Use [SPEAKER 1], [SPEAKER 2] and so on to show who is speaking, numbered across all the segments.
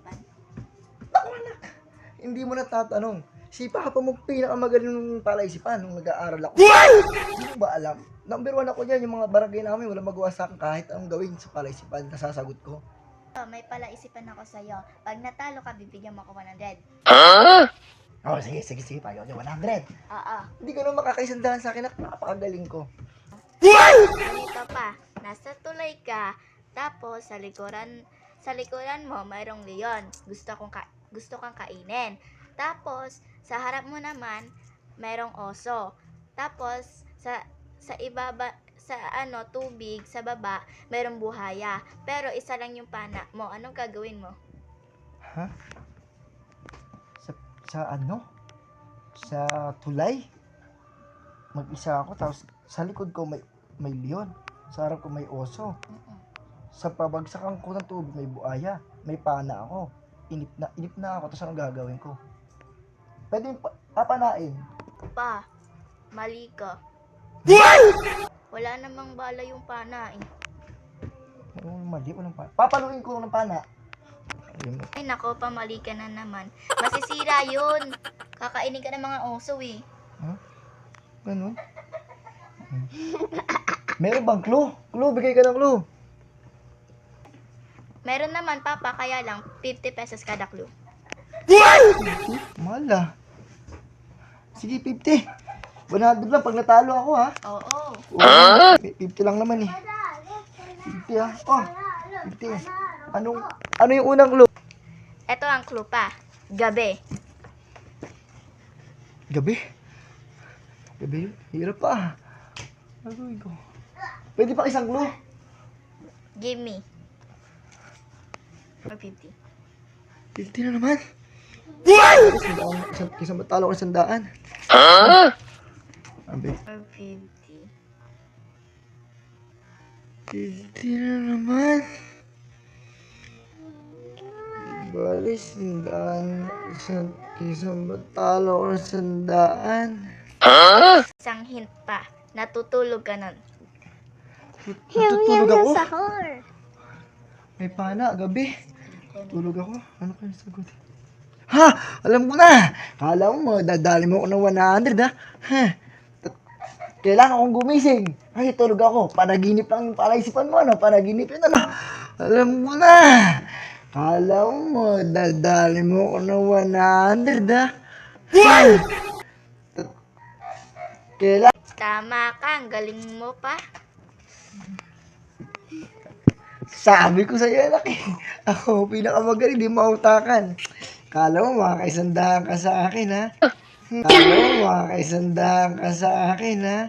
[SPEAKER 1] palaisipan?
[SPEAKER 2] Naku anak, hindi mo natatanong. Si Papa mo pinakamagaling ng palaisipan nung nag-aaral ako. Hindi mo ba alam? Number 1 ako dyan, yung mga barangay namin, wala magawa sa akin kahit anong gawin sa palaisipan, nasasagot ko.
[SPEAKER 1] Oh, may palaisipan ako sa'yo. Pag natalo ka, bibigyan mo ako 100.
[SPEAKER 2] Oh, sige, payo niyo 100.
[SPEAKER 1] Oo.
[SPEAKER 2] Hindi ka naman makakaisandahan sa akin at napakagaling ko.
[SPEAKER 1] Ganito pa, nasa tulay ka, tapos sa likuran mo mayroong leon. Gusto kang kainin. Tapos sa harap mo naman mayroong oso. Tapos sa ibaba sa tubig sa baba mayroong buhaya. Pero isa lang yung pana mo. Anong gagawin mo?
[SPEAKER 2] Ha? Sa tulay? Mag-isa ako, tapos sa likod ko may leon. Sa harap ko may oso. Sa pabagsakan ko ng tubig may buhaya. May pana ako. Inip na ako, tapos anong gagawin ko? Pwede yung papanain.
[SPEAKER 1] Pa, mali ka. Wala namang bala yung pana eh.
[SPEAKER 2] Mali, walang pana. Papaluin ko ng pana.
[SPEAKER 1] Ay nako, pamali ka na naman. Masisira yun. Kakainin ka ng mga oso eh.
[SPEAKER 2] Ganun? Meron bang clue? Bigay ka ng clue.
[SPEAKER 1] Meron naman papa, kaya lang 50 pesos kada clue.
[SPEAKER 2] Mahal ah. Sige, 50. 100 lang pag natalo ako ha.
[SPEAKER 1] Oo.
[SPEAKER 2] 50 lang naman eh. 50 ah. Oh, 50. Ano yung unang clue?
[SPEAKER 1] Ito ang clue pa. Gabi.
[SPEAKER 2] Gabi? Gabi? Hirap pa. Gagawin ko. Pwede pa isang clue?
[SPEAKER 1] Give me. Or 50.
[SPEAKER 2] 50 na naman. Isang matalo ko 100. Abi.
[SPEAKER 1] Or 50.
[SPEAKER 2] 50 na naman. Bali, 100. Isang matalo ko 100.
[SPEAKER 1] Isang hint pa. Natutulog ka nun.
[SPEAKER 2] Natutulog ako? May pana, gabi. Tulog ako. Ano kayo sagot? Ha! Alam ko na! Kala mo, dadali mo ako ng 100 ha? Ha? Kailangan akong gumising. Ay, tulog ako. Panaginip lang yung palaisipan mo, ano? Panaginip yun, ano? Alam ko na! Kala mo, dadali mo ako ng 100 ha? Ha? Kailangan...
[SPEAKER 1] Tama ka. Ang galing mo pa.
[SPEAKER 2] Sabi ko sa'yo, anak eh. Ako, pinakamagaling, di mautakan. Kala mo, makakaisandahan ka sa akin, ha? Kala mo, makakaisandahan ka sa akin, ha?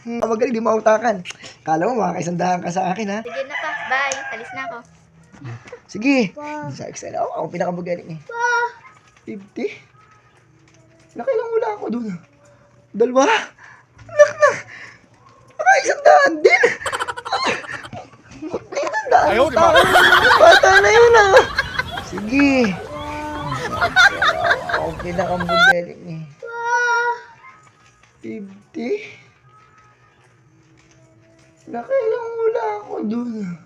[SPEAKER 2] Magaling, di mautakan. Kala mo, makakaisandahan ka sa akin, ha?
[SPEAKER 1] Sige na pa. Bye. Alis na ako.
[SPEAKER 2] Sige. Sa excited ako, pinakamagaling eh. 50? Nakailang wala ako dun. 2? Anak na. Makakaisandahan din. Ayaw, di ba? Bata na yun ah. Sige. Ako pinakamagaling eh. 50? Nakailang wala ako dun.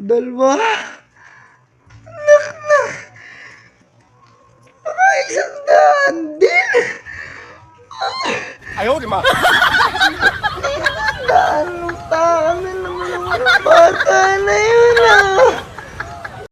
[SPEAKER 2] 2? Anak na. Makakaisandahan din.
[SPEAKER 3] Ayaw, di ba?
[SPEAKER 2] Daan ng tayo naman ng bata na yun ah.